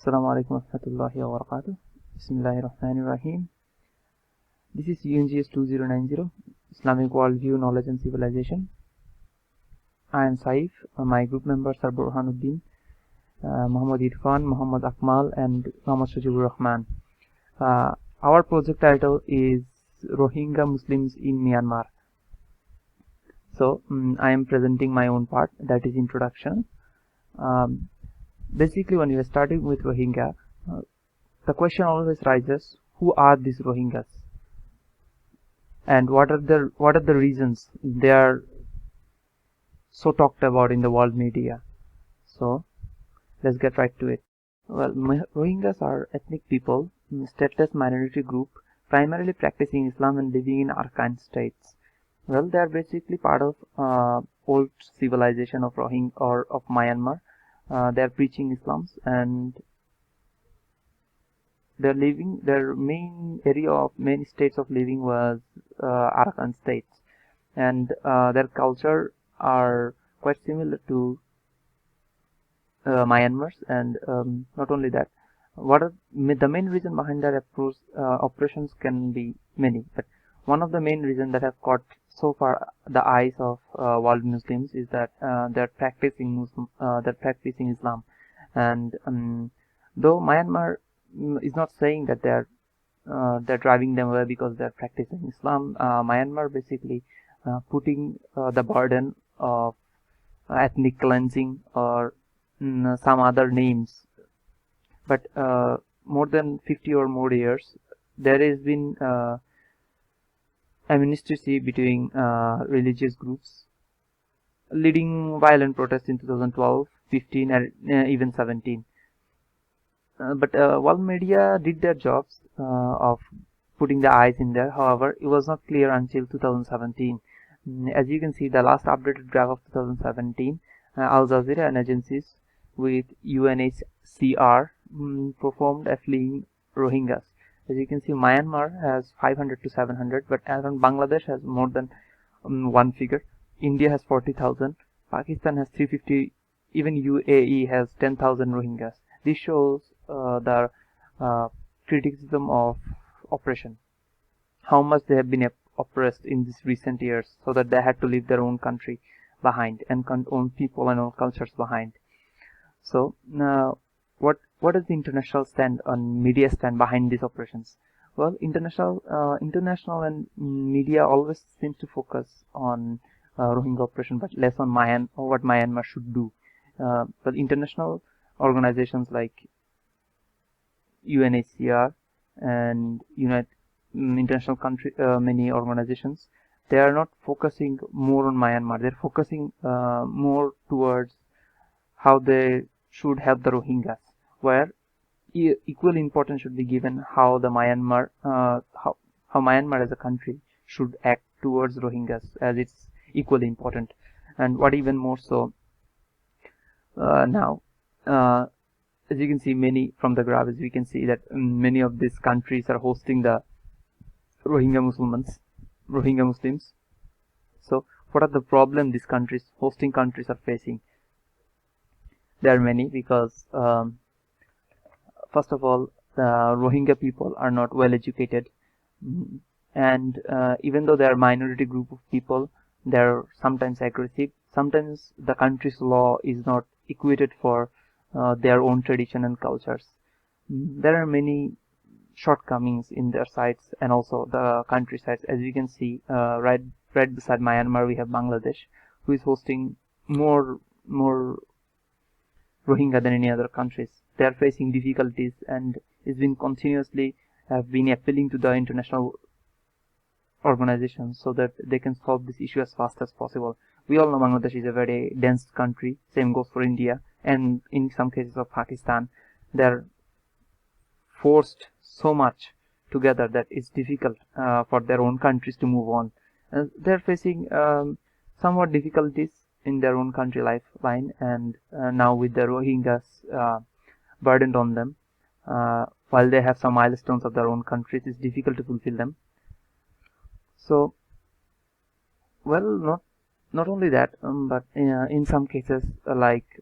Assalamu alaikum warahmatullahi wabarakatuh. Bismillahirrahmanirrahim. This is UNGS 2090, Islamic Worldview, Knowledge and Civilization. I am Saif. My group members are Burhanuddin, Muhammad Irfan, Muhammad Akmal, and Muhammad Shajibur Rahman. Our project title is Rohingya Muslims in Myanmar. So I am presenting my own part, that is introduction. Basically, when we are starting with Rohingya, the question always rises: who are these Rohingyas, and what are the reasons they are so talked about in the world media? So let's get right to it. Well, Rohingyas are ethnic people, stateless minority group, primarily practicing Islam and living in Arakan states. Well, they are basically part of old civilization of Rohingya or of Myanmar. They are preaching Islam, and their main area of many states of living was Arakan states, and their culture are quite similar to Myanmar's. And not only that, the main reason behind their operations can be many, but one of the main reasons that have caught so far the eyes of world Muslims is that they're practicing Islam. And though Myanmar is not saying that they're driving them away because they're practicing Islam, Myanmar basically putting the burden of ethnic cleansing or some other names. But more than 50 or more years, there has been amnesty between religious groups, leading violent protests in 2012, 15, and even 17. But world media did their jobs of putting the eyes in there. However, it was not clear until 2017. As you can see, the last updated graph of 2017, Al Jazeera and agencies with UNHCR performed a fleeing Rohingyas. As you can see, Myanmar has 500 to 700, but around Bangladesh has more than one figure. India has 40,000, Pakistan has 350, even UAE has 10,000 Rohingyas. This shows the criticism of oppression, how much they have been oppressed in these recent years, so that they had to leave their own country behind and own people and own cultures behind. So now, what is the international stand on media stand behind these operations? Well, international and media always seems to focus on Rohingya operation, but less on what Myanmar should do. But international organizations like UNHCR and international many organizations, they are not focusing more on Myanmar. They're focusing more towards how they should help the Rohingyas, where equal importance should be given how the Myanmar how Myanmar as a country should act towards Rohingyas, as it's equally important. And what even more so, now as you can see, many from the graph, as we can see that many of these countries are hosting the Rohingya Muslims. So what are the problems these hosting countries are facing? There are many, because first of all, the Rohingya people are not well educated, and even though they are a minority group of people, they are sometimes aggressive. Sometimes the country's law is not equated for their own tradition and cultures. There are many shortcomings in their sides and also the countrysides. As you can see, right beside Myanmar, we have Bangladesh, who is hosting more Rohingya than any other countries. They are facing difficulties, and it's been continuously have been appealing to the international organizations so that they can solve this issue as fast as possible. We all know Bangladesh is a very dense country. Same goes for India, and in some cases of Pakistan. They're forced so much together that it's difficult for their own countries to move on. They're facing somewhat difficulties in their own country lifeline, and now with the Rohingyas burdened on them, while they have some milestones of their own countries, it's difficult to fulfill them. So, well, not only that, but in some cases, like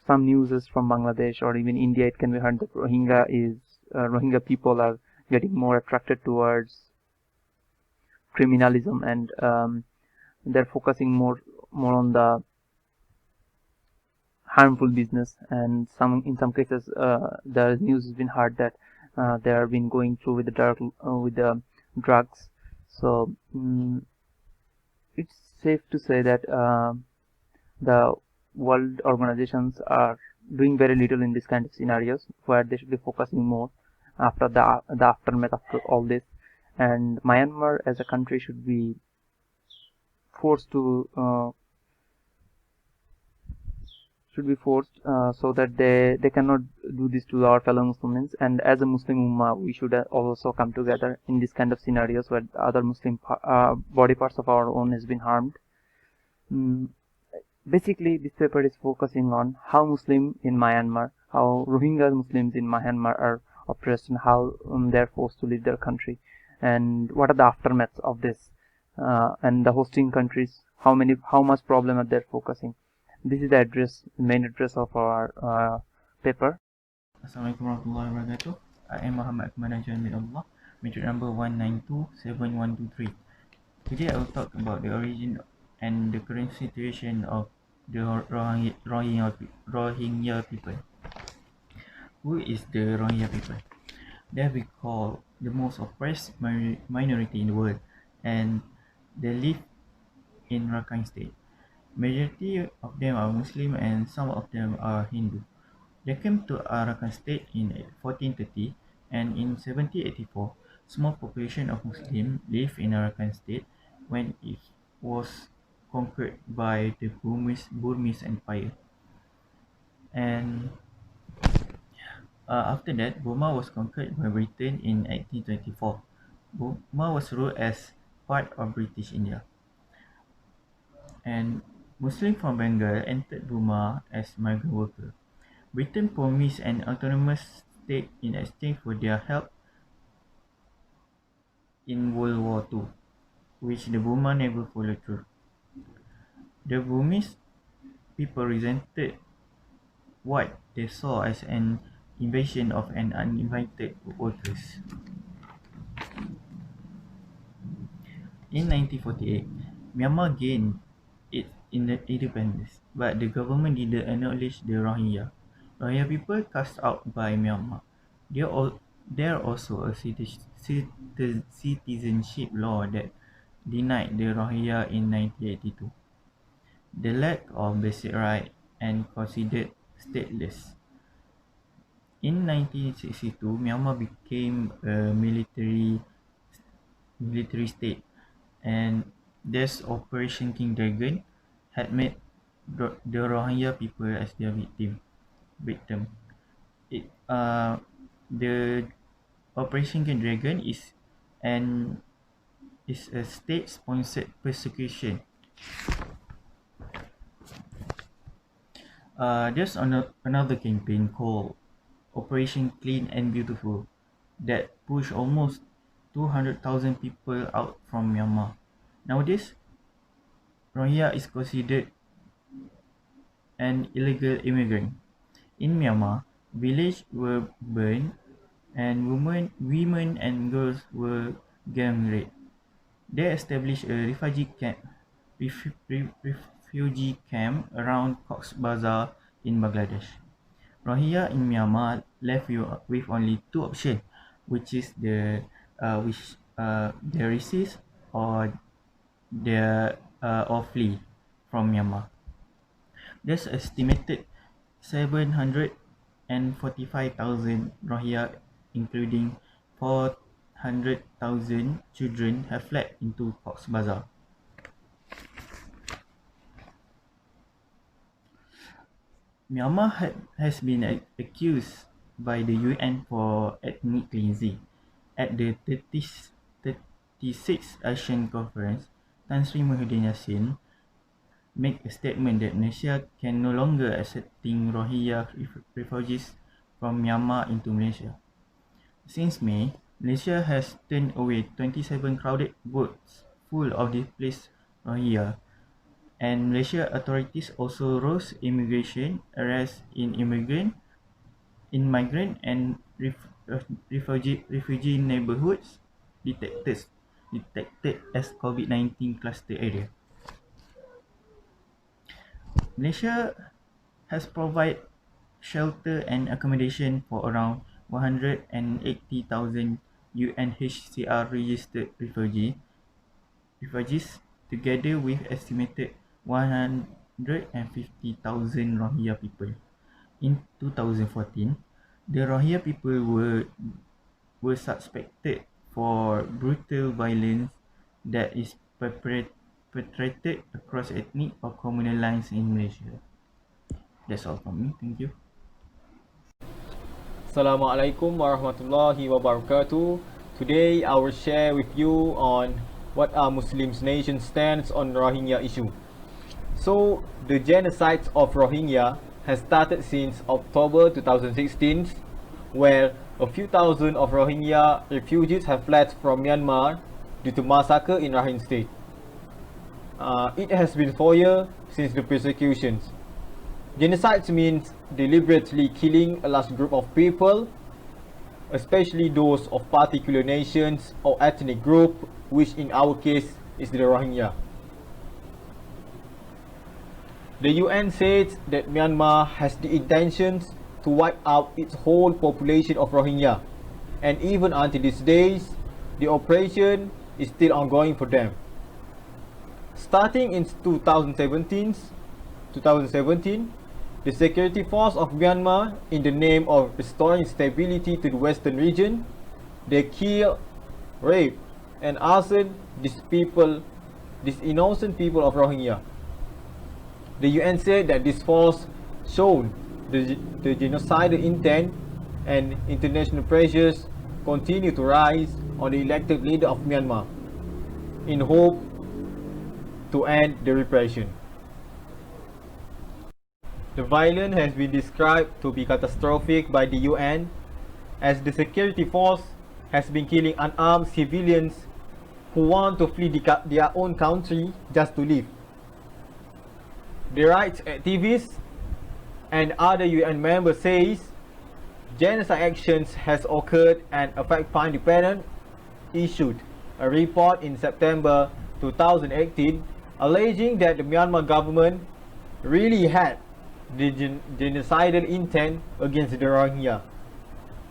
some news is from Bangladesh or even India, it can be heard that Rohingya people are getting more attracted towards criminalism, and they're focusing more on the harmful business. And in some cases, the news has been heard that they have been going through with the drugs. So it's safe to say that the world organizations are doing very little in this kind of scenarios, where they should be focusing more after the aftermath after all this. And Myanmar as a country should be forced to so that they cannot do this to our fellow Muslims. And as a Muslim Ummah, we should also come together in this kind of scenarios where other Muslim body parts of our own has been harmed. Basically, this paper is focusing on how how Rohingya Muslims in Myanmar are oppressed, and how they're forced to leave their country, and what are the aftermaths of this, and the hosting countries, how much problem are they focusing. This is the main address of our paper. Assalamualaikum warahmatullahi wabarakatuh. I am Muhammad Akmal Jamil Allah, matric number 1927123. Today I will talk about the origin and the current situation of the Rohingya people. Who is the Rohingya people? They have been called the most oppressed minority in the world, and they live in Rakhine State. Majority of them are Muslim and some of them are Hindu. They came to Rakhine State in 1430, and in 1784, small population of Muslims lived in Rakhine State when it was conquered by the Burmese Empire. And after that, Burma was conquered by Britain in 1824. Burma was ruled as part of British India. And Muslims from Bengal entered Burma as migrant workers. Britain promised an autonomous state in exchange for their help in World War II, which the Burma never followed through. The Burmese people resented what they saw as an invasion of an uninvited workers. In 1948, Myanmar gained its independence, but the government didn't acknowledge the Rohingya. Rohingya people cast out by Myanmar. There also a citizenship law that denied the Rohingya in 1982. The lack of basic rights and considered stateless. In 1962, Myanmar became a military state, and this Operation King Dragon had made the Rohingya people as their victim. The Operation King Dragon is a state-sponsored persecution. There's another campaign called Operation Clean and Beautiful that pushed almost 200,000 people out from Myanmar. Nowadays, Rohingya is considered an illegal immigrant. In Myanmar, villages were burned and women and girls were gang raped. They established a refugee camp around Cox's Bazar in Bangladesh. Rohingya in Myanmar left with only two options, which is the resist or or flee from Myanmar. There's estimated 745,000 Rohingya, including 400,000 children, have fled into Cox's Bazar. Myanmar has been accused by the UN for ethnic cleansing. At the 36th Asian Conference, Tan Sri Muhyiddin Yassin made a statement that Malaysia can no longer accepting Rohingya refugees from Myanmar into Malaysia. Since May, Malaysia has turned away 27 crowded boats full of displaced Rohingya And Malaysia authorities also rose immigration arrests in migrant and refugee neighborhoods detected as COVID-19 cluster area. Malaysia has provided shelter and accommodation for around 180,000 UNHCR registered refugees together with estimated 150,000 Rohingya people. In 2014, the Rohingya people were suspected for brutal violence that is perpetrated across ethnic or communal lines in Malaysia. That's all from me. Thank you. Assalamualaikum warahmatullahi wabarakatuh. Today I will share with you on what are Muslims nation stance on Rohingya issue. So the genocide of Rohingya has started since October 2016, where a few thousand of Rohingya refugees have fled from Myanmar due to massacre in Rakhine State. It has been 4 years since the persecutions. Genocide means deliberately killing a large group of people, especially those of particular nations or ethnic group, which in our case is the Rohingya. The UN says that Myanmar has the intentions to wipe out its whole population of Rohingya, and even until these days, the operation is still ongoing for them. Starting in 2017, the security force of Myanmar, in the name of restoring stability to the western region, they kill, rape, and arson these innocent people of Rohingya. The UN said that this force shown the genocidal intent, and international pressures continue to rise on the elected leader of Myanmar in hope to end the repression. The violence has been described to be catastrophic by the UN, as the security force has been killing unarmed civilians who want to flee their own country just to live. The rights activists and other UN members says genocide actions has occurred, and a fact-finding panel issued a report in September 2018 alleging that the Myanmar government really had the genocidal intent against the Rohingya.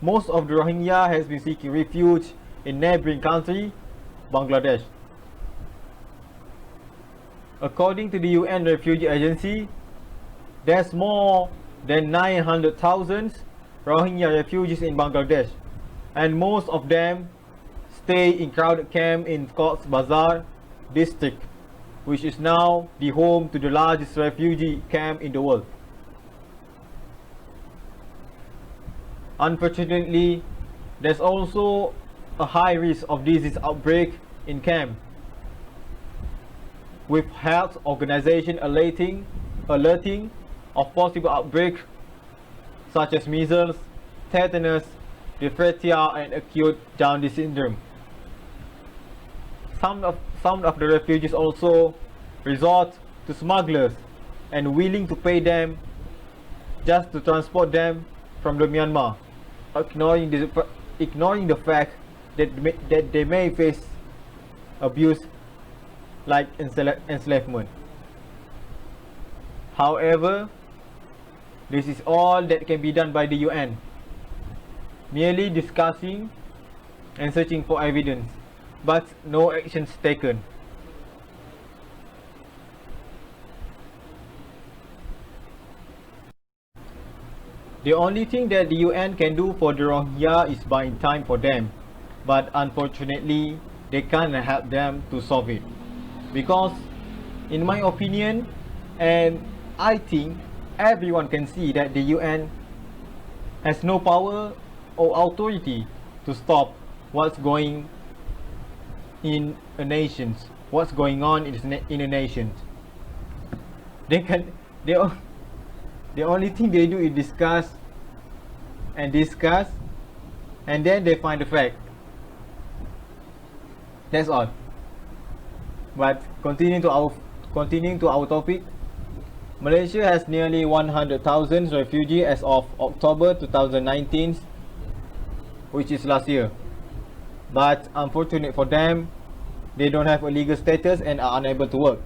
Most of the Rohingya has been seeking refuge in neighboring country, Bangladesh. According to the UN Refugee Agency, there's more than 900,000 Rohingya refugees in Bangladesh, and most of them stay in crowded camp in Cox's Bazar district, which is now the home to the largest refugee camp in the world. Unfortunately, there's also a high risk of disease outbreak in camp, with health organization alerting of possible outbreak such as measles, tetanus, diphtheria, and acute jaundice syndrome. Some of the refugees also resort to smugglers and willing to pay them just to transport them from the Myanmar, ignoring the fact that they may face abuse like enslavement. However, this is all that can be done by the UN, merely discussing and searching for evidence, but no actions taken. The only thing that the UN can do for the Rohingya is buying time for them, but unfortunately they can't help them to solve it, because in my opinion, and I think everyone can see, that the UN has no power or authority to stop what's going in a nation, what's going on in a nation. The only thing they do is discuss, and then they find the fact. That's all. But continue to continuing to our topic, Malaysia has nearly 100,000 refugees as of October 2019, which is last year. But unfortunate for them, they don't have a legal status and are unable to work.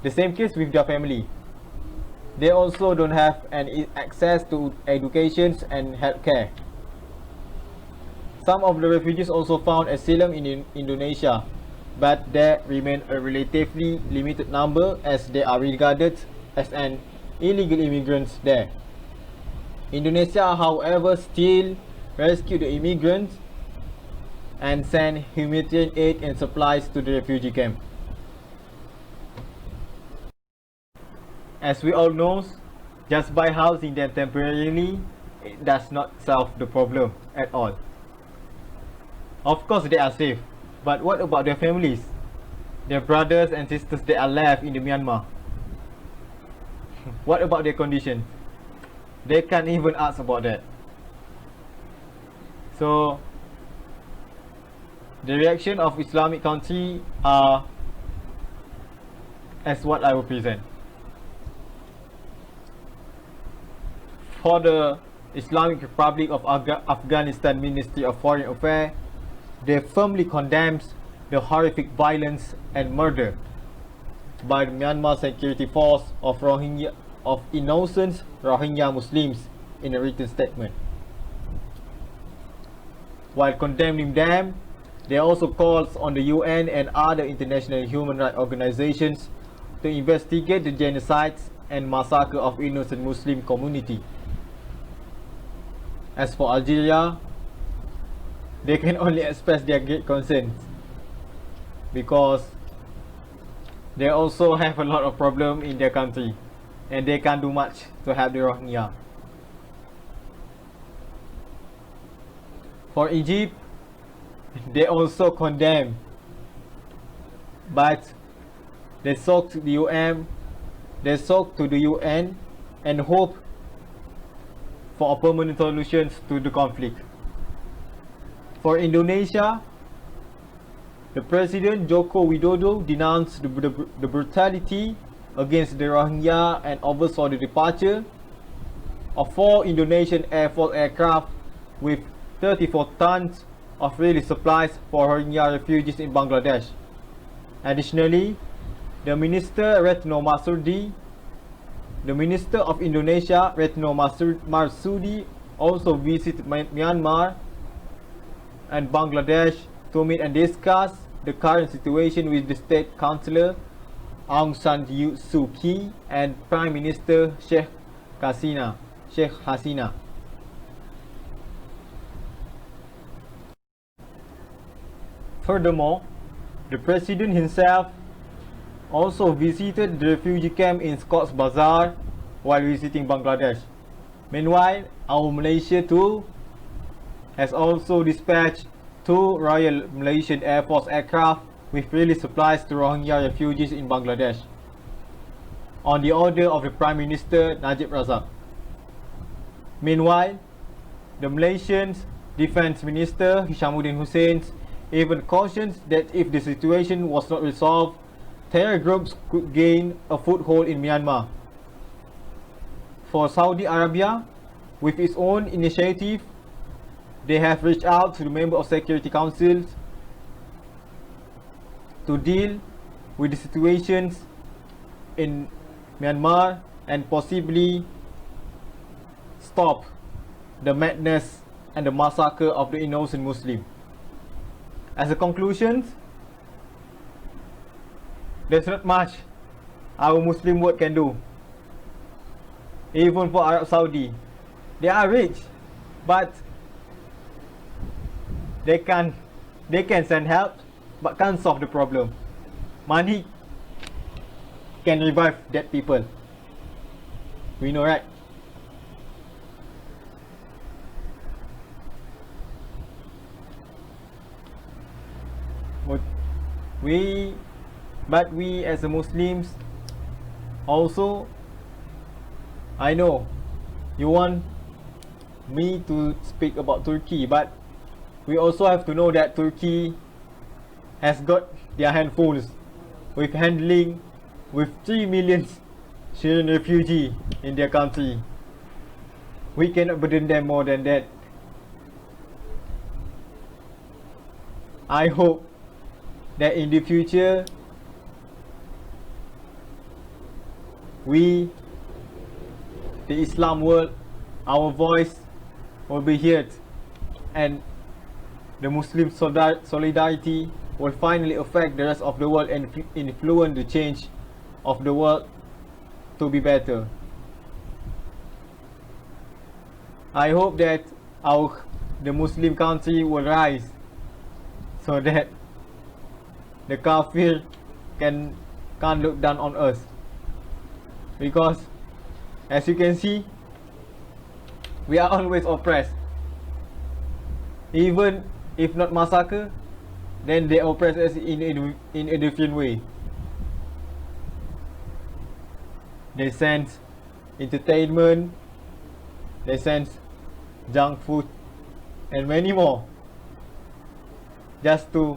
The same case with their family. They also don't have any access to education and healthcare. Some of the refugees also found asylum in Indonesia, but there remain a relatively limited number as they are regarded as an illegal immigrants there. Indonesia, however, still rescue the immigrants and send humanitarian aid and supplies to the refugee camp. As we all know, just by housing them temporarily, it does not solve the problem at all. Of course they are safe, but what about their families? Their brothers and sisters that are left in the Myanmar? What about their condition? They can't even ask about that. So, the reaction of Islamic country are as what I will present. For the Islamic Republic of Afghanistan Ministry of Foreign Affairs, they firmly condemns the horrific violence and murder by the Myanmar Security Force of innocent Rohingya Muslims in a written statement. While condemning them, they also calls on the UN and other international human rights organizations to investigate the genocides and massacre of innocent Muslim community. As for Algeria, they can only express their great concerns because they also have a lot of problem in their country and they can't do much to help the Rohingya. For Egypt, they also condemn, but they sought to the UN and hope for a permanent solution to the conflict. For Indonesia, the President Joko Widodo denounced the brutality against the Rohingya and oversaw the departure of 4 Indonesian Air Force aircraft with 34 tons of relief supplies for Rohingya refugees in Bangladesh. Additionally, the Minister of Indonesia, Retno Marsudi, also visited Myanmar and Bangladesh to meet and discuss the current situation with the State Councillor Aung San Suu Kyi and Prime Minister Sheikh Hasina. Furthermore, the President himself also visited the refugee camp in Cox's Bazar while visiting Bangladesh. Meanwhile, our Malaysia too has also dispatched 2 Royal Malaysian Air Force aircraft with relief supplies to Rohingya refugees in Bangladesh on the order of the Prime Minister Najib Razak. Meanwhile, the Malaysian Defence Minister Hishamuddin Hussein even cautions that if the situation was not resolved, terror groups could gain a foothold in Myanmar. For Saudi Arabia, with its own initiative, they have reached out to the member of Security Councils to deal with the situations in Myanmar and possibly stop the madness and the massacre of the innocent Muslim. As a conclusion, there's not much our Muslim world can do. Even for Arab Saudi, they are rich, but they can send help, but can't solve the problem. Money can revive dead people. We know, right? But we as a Muslims also, I know you want me to speak about Turkey, but we also have to know that Turkey has got their handfuls with handling with 3 million Syrian refugees in their country. We cannot burden them more than that. I hope that in the future we, the Islam world, our voice will be heard, and the Muslim solidarity will finally affect the rest of the world and influence the change of the world to be better. I hope that the Muslim country will rise so that the kafir can't look down on us, because as you can see, we are always oppressed. Even if not massacre, then they oppress us in a different way. They send entertainment, they send junk food, and many more, just to,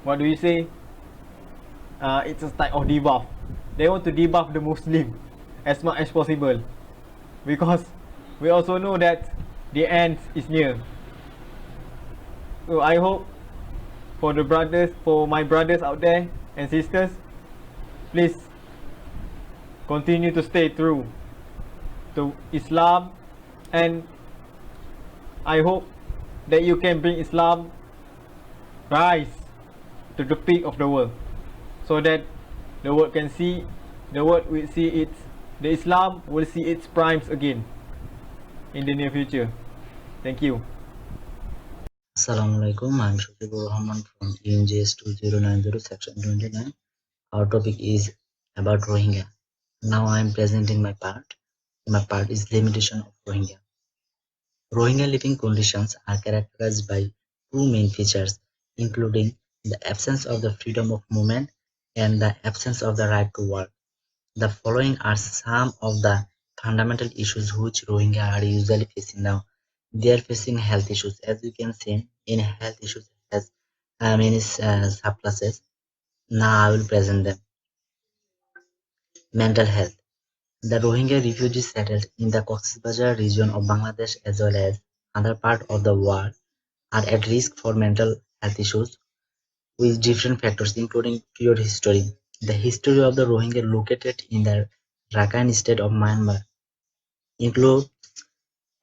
what do you say? It's a type of debuff. They want to debuff the Muslim as much as possible, because we also know that the end is near. So I hope for my brothers out there and sisters, please continue to stay true to Islam, and I hope that you can bring Islam rise to the peak of the world, so that the world will see the Islam will see its primes again in the near future. Thank you. Assalamualaikum. I'm Shakibur Rahman from UNGS 2090 section 29. Our topic is about Rohingya. Now I am presenting my part. My part is limitation of Rohingya. Rohingya living conditions are characterized by two main features, including the absence of the freedom of movement and the absence of the right to work. The following are some of the fundamental issues which Rohingya are usually facing now. They are facing health issues. As you can see, in health issues has many subclasses. Now I will present them. Mental health. The Rohingya refugees settled in the Cox's Bazar region of Bangladesh as well as other parts of the world are at risk for mental health issues with different factors including period history. The history of the Rohingya located in the Rakhine state of Myanmar include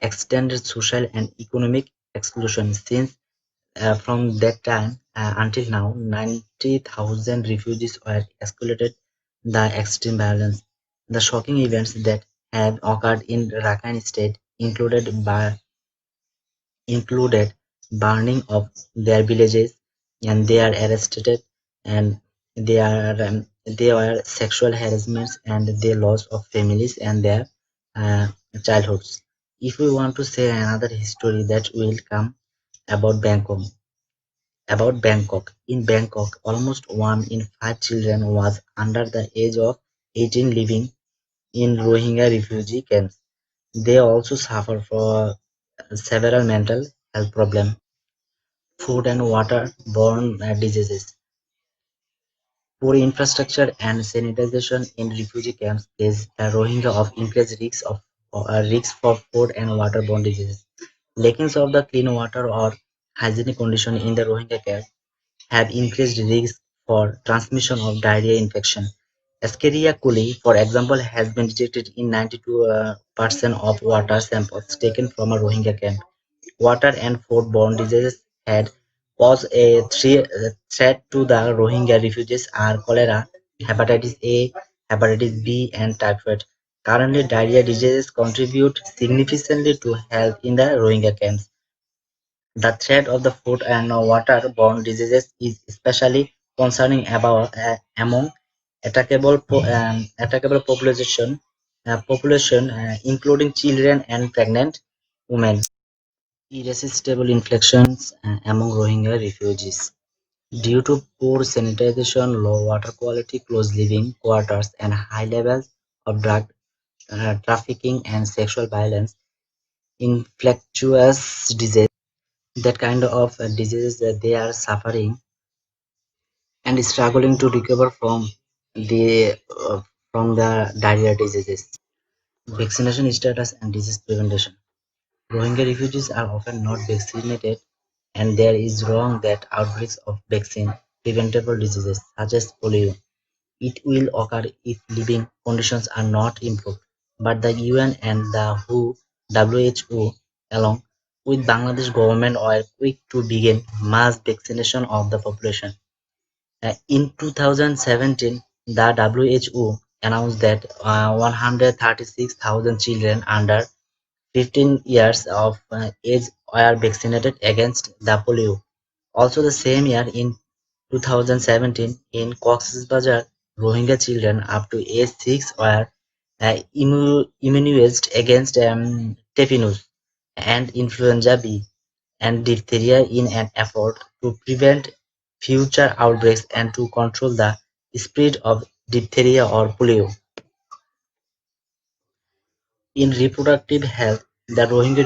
extended social and economic exclusion. Since from that time until now, 90,000 refugees were escalated the extreme violence. The shocking events that have occurred in Rakhine State included burning of their villages, and they are arrested, and they were sexual harassments, and they loss of families and their uh, childhoods. If we want to say another history that will come about Bangkok. In Bangkok, almost 1 in 5 children was under the age of 18 living in Rohingya refugee camps. They also suffer from several mental health problems, food and water-borne diseases. Poor infrastructure and sanitation in refugee camps place the Rohingya of increased risks for food and waterborne diseases. Lackings of the clean water or hygienic condition in the Rohingya camps have increased risk for transmission of diarrhea infection. Escherichia coli, for example, has been detected in 92% of water samples taken from a Rohingya camp. Water and foodborne diseases had posed a threat to the Rohingya refugees are cholera, hepatitis A, hepatitis B, and typhoid. Currently, diarrhea diseases contribute significantly to health in the Rohingya camps. The threat of the food and water-borne diseases is especially concerning among attackable population, including children and pregnant women. Irresistible infections among Rohingya refugees. Due to poor sanitation, low water quality, close living quarters, and high levels of drug trafficking and sexual violence, infectious disease, that kind of diseases that they are suffering, and struggling to recover the from the diarrhea diseases. Vaccination status and disease prevention. Rohingya refugees are often not vaccinated, and there is wrong that outbreaks of vaccine preventable diseases such as polio. It will occur if living conditions are not improved, but the UN and the WHO, along with Bangladesh government, were quick to begin mass vaccination of the population. In 2017, the WHO announced that 136,000 children under 15 years of age were vaccinated against the polio. Also the same year, in 2017, in Cox's Bazar, Rohingya children up to age 6 were immunized against tetanus and influenza B and diphtheria in an effort to prevent future outbreaks and to control the spread of diphtheria or polio. In reproductive health, the Rohingya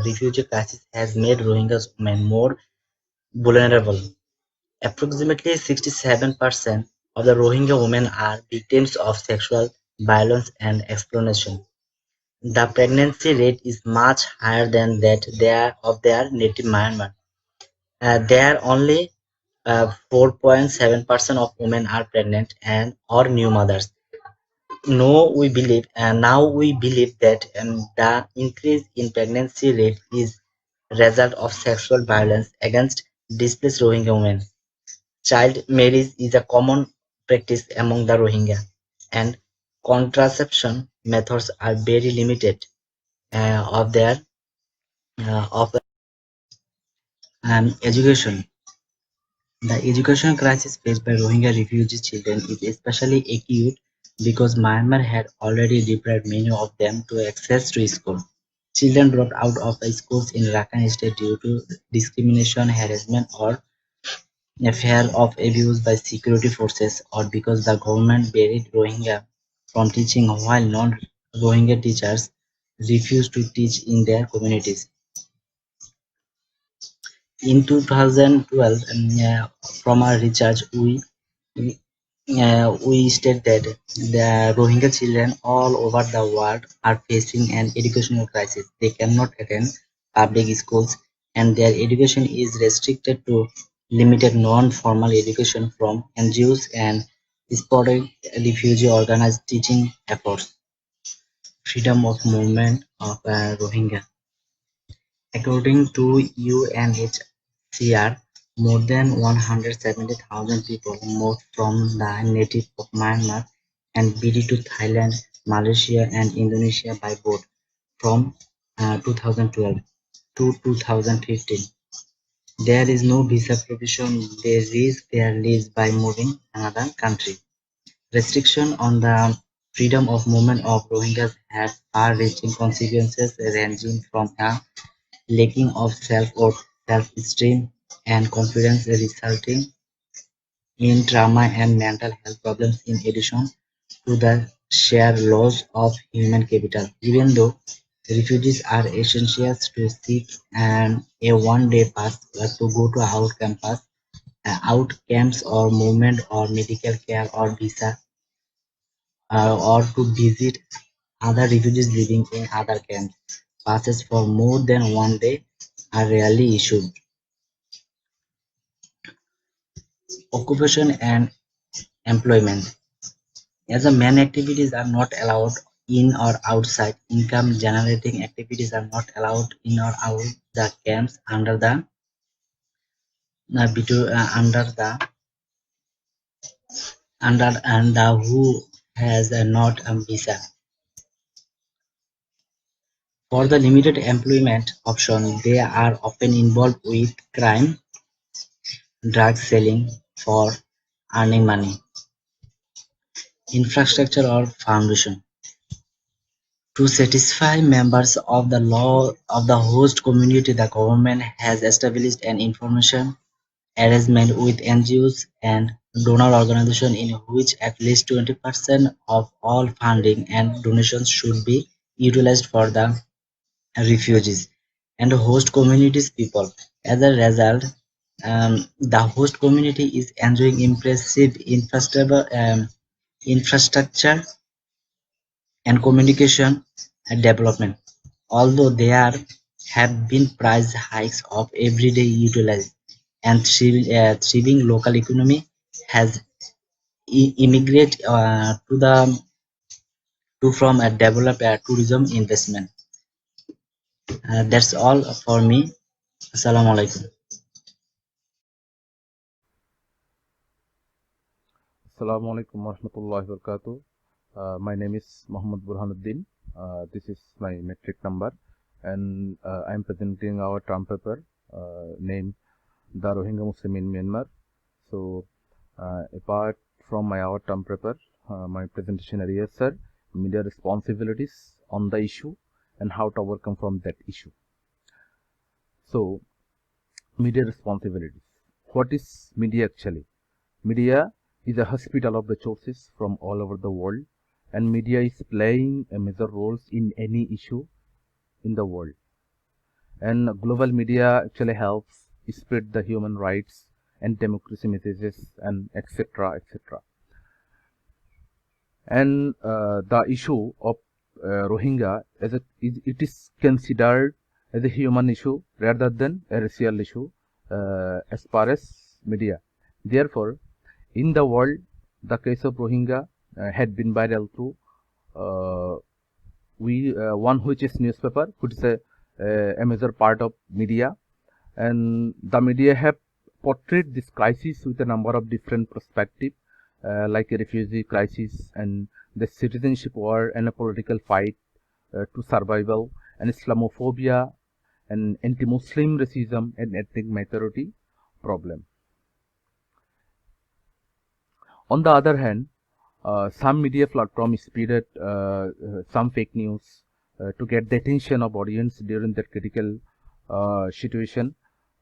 refugee crisis has made Rohingya women more vulnerable. Approximately 67% of the Rohingya women are victims of sexual violence and exploitation. The pregnancy rate is much higher than that of their native Myanmar. There only 4.7% of women are pregnant and or new mothers. Now we believe that the increase in pregnancy rate is result of sexual violence against displaced Rohingya women. Child marriage is a common practice among the Rohingya, and contraception methods are very limited of their of education. The education crisis faced by Rohingya refugee children is especially acute because Myanmar had already deprived many of them to access to school. Children dropped out of schools in Rakhine State due to discrimination, harassment, or a fear of abuse by security forces, or because the government banned Rohingya from teaching while non-Rohingya teachers refused to teach in their communities. In 2012, from our research, we state that the Rohingya children all over the world are facing an educational crisis. They cannot attend public schools, and their education is restricted to limited non-formal education from NGOs and sporadic refugee organized teaching efforts. Freedom of movement of Rohingya. According to UNHCR, more than 170,000 people moved from the native of Myanmar and BD to Thailand, Malaysia, and Indonesia by boat from 2012 to 2015. There is no visa provision. They risk their lives by moving another country. Restriction on the freedom of movement of Rohingyas has far-reaching consequences ranging from a lacking of self-worth, self-esteem, and confidence resulting in trauma and mental health problems in addition to the sheer loss of human capital. Even though refugees are essential to seek a one-day pass to go to out campus, out camps or movement or medical care or visa or to visit other refugees living in other camps. Passes for more than one day are rarely issued. Occupation and employment. As a main activities are not allowed in or outside, income generating activities are not allowed in or out the camps under the under and the who has not a visa. For the limited employment option, they are often involved with crime, drug selling for earning money, infrastructure or foundation. To satisfy members of the law of the host community, the government has established an information arrangement with NGOs and donor organizations in which at least 20% of all funding and donations should be utilized for the refugees and host communities people. As a result, The host community is enjoying impressive infrastructure and communication development, although there have been price hikes of everyday utilities and thriving local economy has immigrate to from a develop tourism investment. That's all for me. Assalamu alaikum. Assalamu alaikum warahmatullahi wabarakatuh. My name is Muhammad Burhanuddin. This is my metric number, and I am presenting our term paper named The Rohingya Muslim in Myanmar. So, apart from our term paper, my presentation areas are media responsibilities on the issue and how to overcome from that issue. So, media responsibilities. What is media actually? Media is a hospital of the choices from all over the world, and media is playing a major role in any issue in the world. And global media actually helps spread the human rights and democracy messages and etc. etc. And the issue of Rohingya it is considered as a human issue rather than a racial issue as far as media. Therefore, in the world, the case of Rohingya had been viral through one which is newspaper, which is a major part of media, and the media have portrayed this crisis with a number of different perspectives, like a refugee crisis and the citizenship war and a political fight to survival and Islamophobia and anti-Muslim racism and ethnic minority problem. On the other hand, some media platforms spread some fake news to get the attention of audience during that critical situation.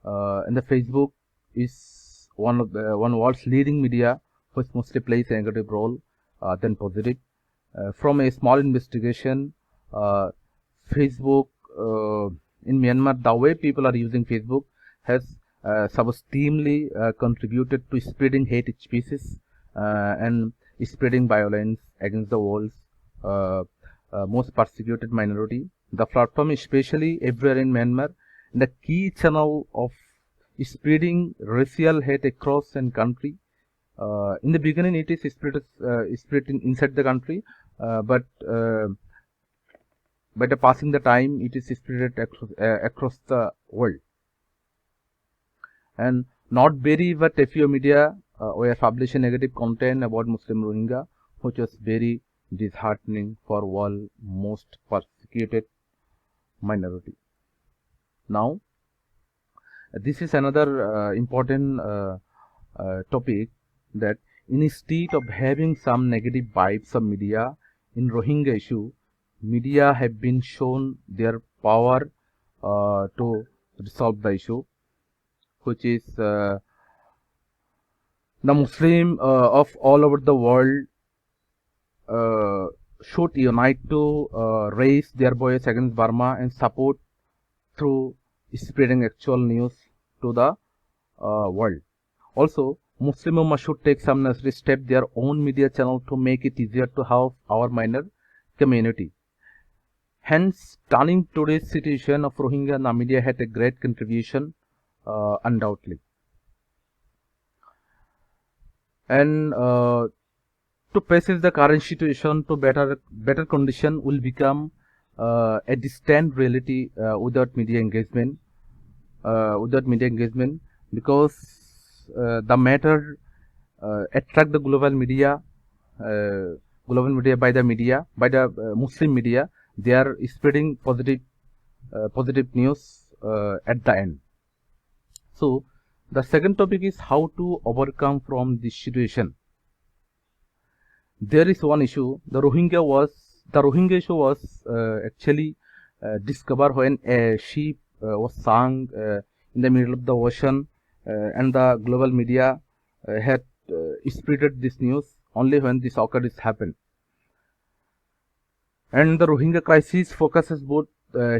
And the Facebook is one of the world's leading media, which mostly plays a negative role than positive. From a small investigation, Facebook in Myanmar, the way people are using Facebook has substantially contributed to spreading hate speeches and spreading violence against the world's most persecuted minority. The platform, especially everywhere in Myanmar, the key channel of spreading racial hate across the country. In the beginning, it is spread inside the country, but by the passing the time, it is spread across the world. And not very, but a few media were publishing negative content about Muslim Rohingya, which was very disheartening for world most persecuted minority. Now, this is another important topic, that instead of having some negative vibes of media in Rohingya issue, media have been shown their power to resolve the issue, which is the Muslim of all over the world should unite to raise their voice against Burma and support through spreading actual news to the world. Also, Muslim Ummah should take some necessary step their own media channel to make it easier to help our minor community. Hence, turning today's situation of Rohingya, the media had a great contribution, undoubtedly. And to face the current situation to better condition will become a distant reality without media engagement. Because the matter attract the global media by the Muslim media. They are spreading positive news at the end. So the second topic is how to overcome from this situation. There is one issue. The Rohingya issue was actually discovered when a ship was sunk in the middle of the ocean, and the global media had spreaded this news only when this occurred happened. And the Rohingya crisis focuses both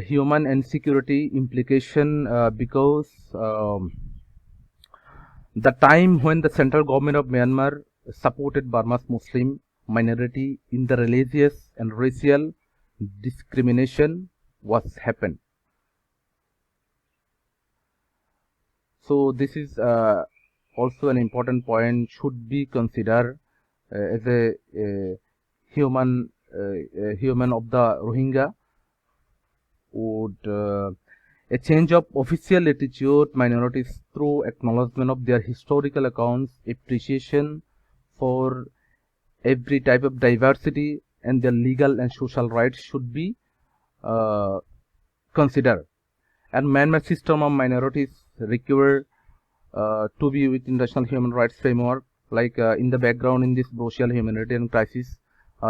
human and security implication because The time when the central government of Myanmar supported Burma's Muslim minority in the religious and racial discrimination was happened. So this is also an important point should be considered as a human of the Rohingya would a change of official attitude minorities through acknowledgement of their historical accounts, appreciation for every type of diversity and their legal and social rights should be uh, considered. And Myanmar system of minorities require to be with international human rights framework. Like in the background in this social humanitarian crisis,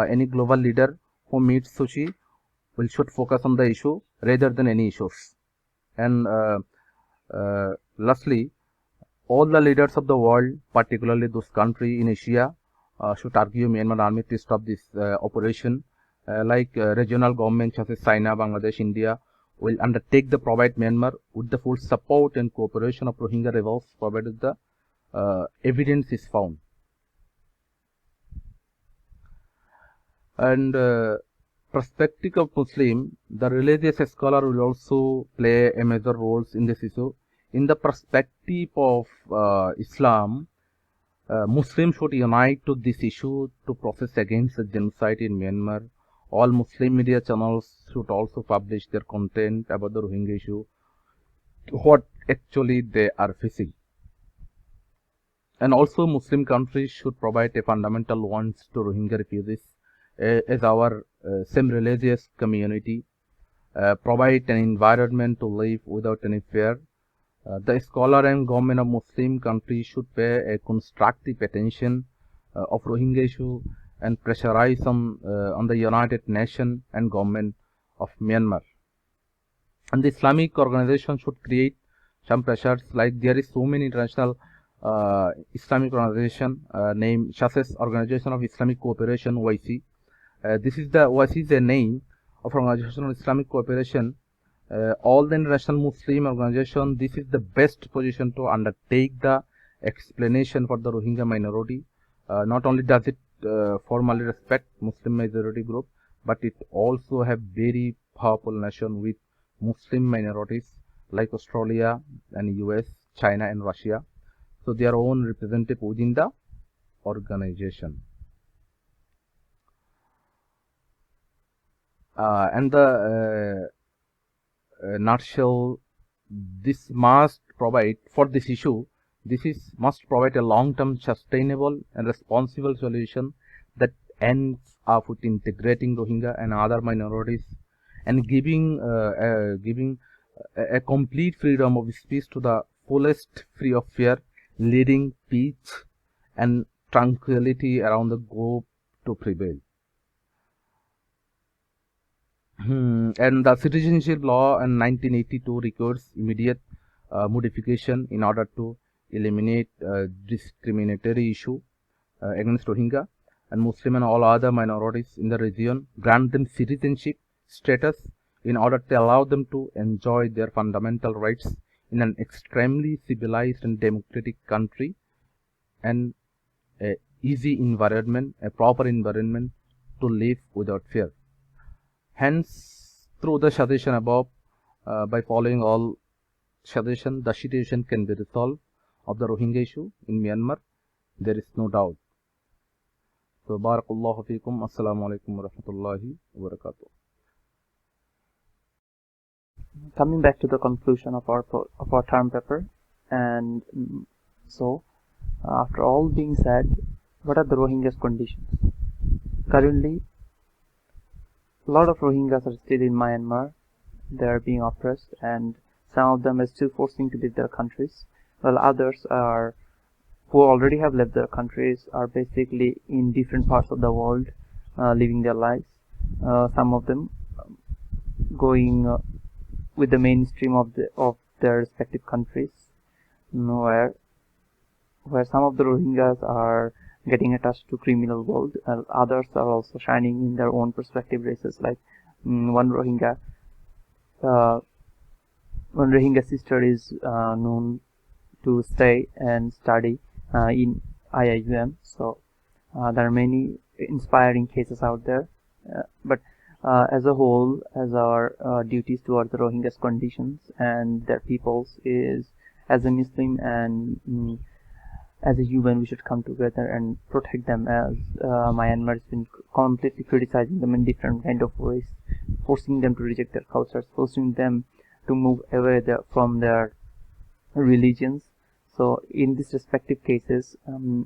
any global leader who meets Suchi will should focus on the issue rather than any issues. And lastly, all the leaders of the world, particularly those countries in Asia, should argue Myanmar army to stop this operation. Like regional governments such as China, Bangladesh, India will undertake the provide Myanmar with the full support and cooperation of Rohingya rebels provided the evidence is found. And perspective of Muslim, the religious scholar will also play a major role in this issue. In the perspective of Islam, Muslims should unite to this issue to process against the genocide in Myanmar. All Muslim media channels should also publish their content about the Rohingya issue, what actually they are facing. And also Muslim countries should provide a fundamental wants to Rohingya refugees as our same religious community, provide an environment to live without any fear. The scholar and government of Muslim countries should pay a constructive attention of Rohingya issue and pressurize on the United Nations and government of Myanmar. And the Islamic organization should create some pressures, like there is so many international Islamic organization named such as Organization of Islamic Cooperation (OIC). This is the OIC is a name of Organization of Islamic Cooperation. All the international Muslim organization, this is the best position to undertake the explanation for the Rohingya minority. Not only does it formally respect Muslim majority group, but it also have very powerful nation with Muslim minorities like Australia and US, China and Russia. So their own representative within the organization. And the nutshell, this must provide for this issue. Must provide a long-term, sustainable, and responsible solution that ends up with integrating Rohingya and other minorities and giving a complete freedom of speech to the fullest, free of fear, leading peace and tranquility around the globe to prevail. And the citizenship law in 1982 requires immediate modification in order to eliminate discriminatory issue against Rohingya and Muslim and all other minorities in the region, grant them citizenship status in order to allow them to enjoy their fundamental rights in an extremely civilized and democratic country, and a easy environment, a proper environment to live without fear. Hence, through the suggestion above, by following all suggestion, the situation can be resolved of the Rohingya issue in Myanmar. There is no doubt. So, Barakallahu feekum. Assalamu alaikum wa rahmatullahi wa barakatuh. Coming back to the conclusion of our term paper, and so after all being said, what are the Rohingyas' conditions? Currently, a lot of Rohingyas are still in Myanmar. They are being oppressed, and some of them are still forcing to leave their countries, while others are who already have left their countries are basically in different parts of the world, living their lives. Some of them going with the mainstream of their respective countries, where some of the Rohingyas are getting attached to criminal world, others are also shining in their own prospective races. Like one Rohingya sister is known to stay and study in IIUM. So there are many inspiring cases out there, but as a whole, as our duties towards the Rohingyas conditions and their peoples is, as a Muslim and as a human, we should come together and protect them, as Myanmar has been completely criticizing them in different kind of ways, forcing them to reject their cultures, forcing them to move away from their religions. So in these respective cases,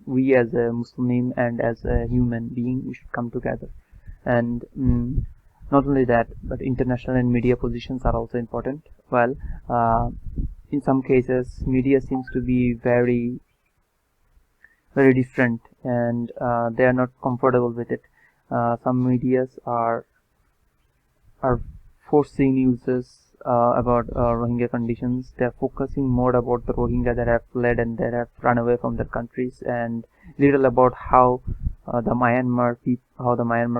we as a Muslim and as a human being, we should come together. And not only that, but international and media positions are also important. Well, in some cases, media seems to be very different, and they are not comfortable with it. Some medias are forcing news about Rohingya conditions. They are focusing more about the Rohingya that have fled and that have run away from their countries, and little about how the Myanmar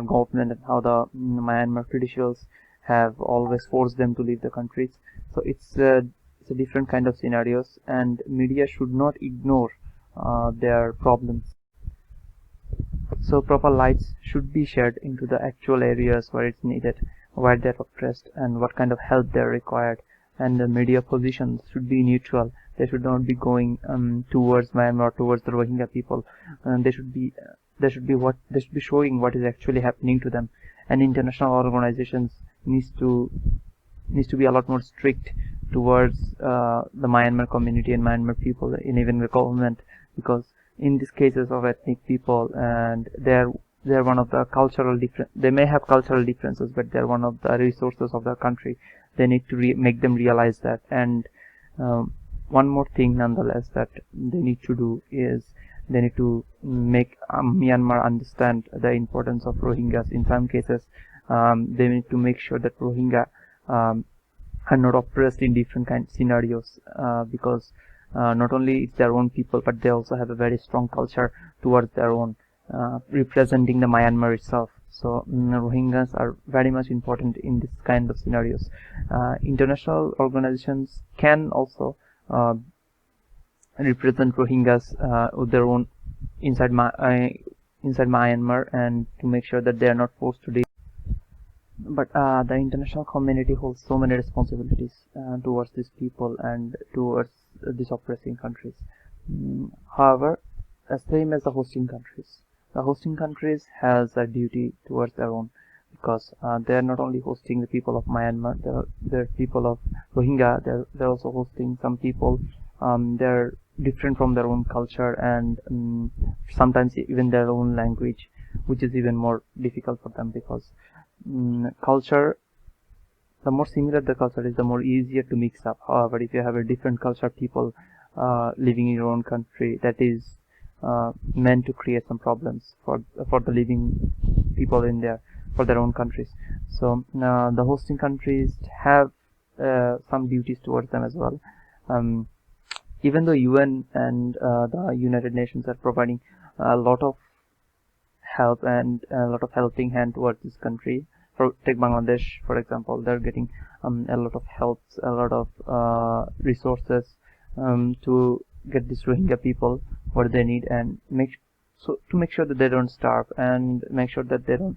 government and how the Myanmar officials have always forced them to leave the countries. So it's a different kind of scenarios, and media should not ignore their problems. So proper lights should be shed into the actual areas where it's needed, where they're oppressed, and what kind of help they're required. And the media positions should be neutral. They should not be going towards Myanmar, towards the Rohingya people. And they should be showing what is actually happening to them. And international organizations needs to be a lot more strict towards the Myanmar community and Myanmar people, and even the government, because in these cases of ethnic people, and they're one of the they may have cultural differences, but they're one of the resources of the country. They need to make them realize that. And one more thing nonetheless that they need to do is they need to make Myanmar understand the importance of Rohingyas. In some cases, they need to make sure that Rohingya are not oppressed in different kind of scenarios, because not only it's their own people, but they also have a very strong culture towards their own, representing the Myanmar itself. So Rohingyas are very much important in this kind of scenarios. International organizations can also represent Rohingyas with their own inside Myanmar, and to make sure that they are not forced to. But the international community holds so many responsibilities towards these people and towards these oppressing countries. However, same as the hosting countries has a duty towards their own, because they are not only hosting the people of Myanmar, they're people of Rohingya. They're also hosting some people. They're different from their own culture, and sometimes even their own language, which is even more difficult for them, because culture, the more similar the culture is, the more easier to mix up. However, if you have a different culture people living in your own country, that is meant to create some problems for the living people in there, for their own countries. So the hosting countries have some duties towards them as well. Even though UN and the United Nations are providing a lot of help and a lot of helping hand towards this country. Take Bangladesh, for example. They're getting a lot of help, a lot of resources to get these Rohingya people what they need, and to make sure that they don't starve, and make sure that they don't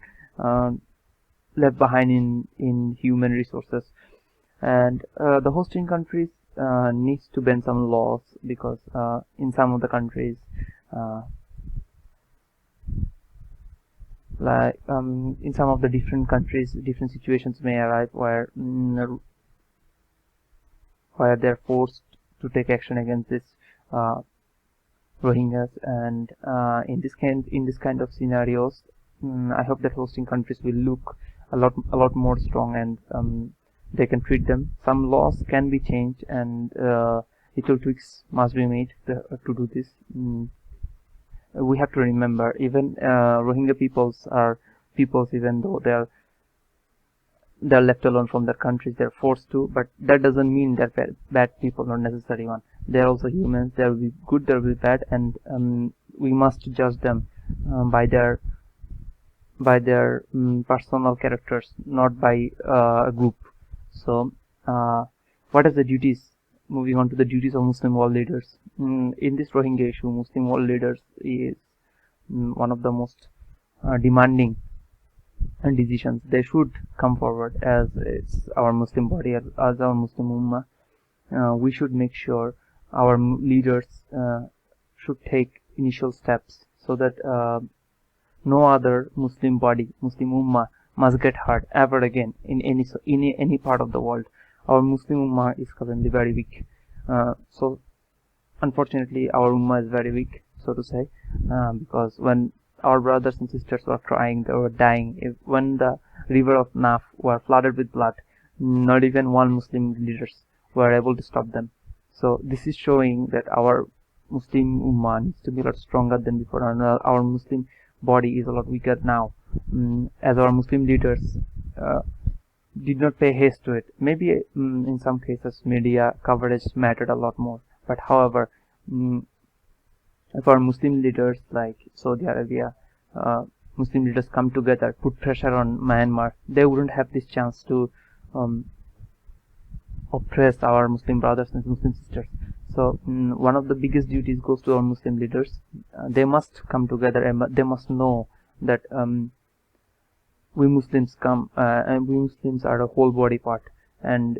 left behind in human resources. And the hosting countries needs to bend some laws, because in some of the countries, in some of the different countries, different situations may arise where they're forced to take action against this Rohingyas, and in this kind of scenarios, I hope that hosting countries will look a lot more strong, and they can treat them. Some laws can be changed, and little tweaks must be made to do this. We have to remember, even Rohingya peoples are peoples, even though they're left alone from their countries, they're forced to, but that doesn't mean they're bad people, not necessary one. They're also humans. There will be good, there will be bad, and we must judge them by their personal characters, not by a group. So what are the duties moving on to the duties of Muslim world leaders. In this Rohingya issue, Muslim world leaders is one of the most demanding decisions. They should come forward as it's our Muslim body, as our Muslim Ummah. We should make sure our leaders should take initial steps so that no other Muslim body, Muslim Ummah, must get hurt ever again in any part of the world. Our Muslim Ummah is currently very weak. So unfortunately, our Ummah is very weak, so to say, because when our brothers and sisters were crying, they were dying. When the river of Naf were flooded with blood, not even one Muslim leaders were able to stop them. So this is showing that our Muslim Ummah needs to be a lot stronger than before, and our Muslim body is a lot weaker now, as our Muslim leaders did not pay haste to it. Maybe in some cases media coverage mattered a lot more, but however, if our Muslim leaders like Saudi Arabia, Muslim leaders come together, put pressure on Myanmar, they wouldn't have this chance to oppress our Muslim brothers and Muslim sisters. So one of the biggest duties goes to our Muslim leaders. They must come together and they must know that we Muslims and we Muslims are a whole body part, and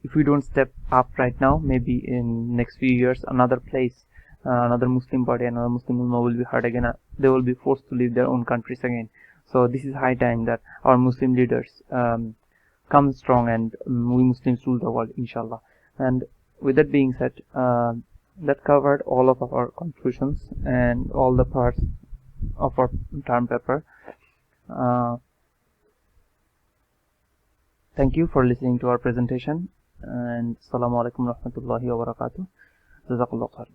if we don't step up right now, maybe in next few years another place, another Muslim body, another Muslim Ummah will be hurt again. They will be forced to leave their own countries again. So this is high time that our Muslim leaders come strong and we Muslims rule the world, inshallah. And with that being said, that covered all of our conclusions and all the parts of our term paper. Thank you for listening to our presentation, and Assalamu alaikum warahmatullahi wabarakatuh. Jazakallah khair.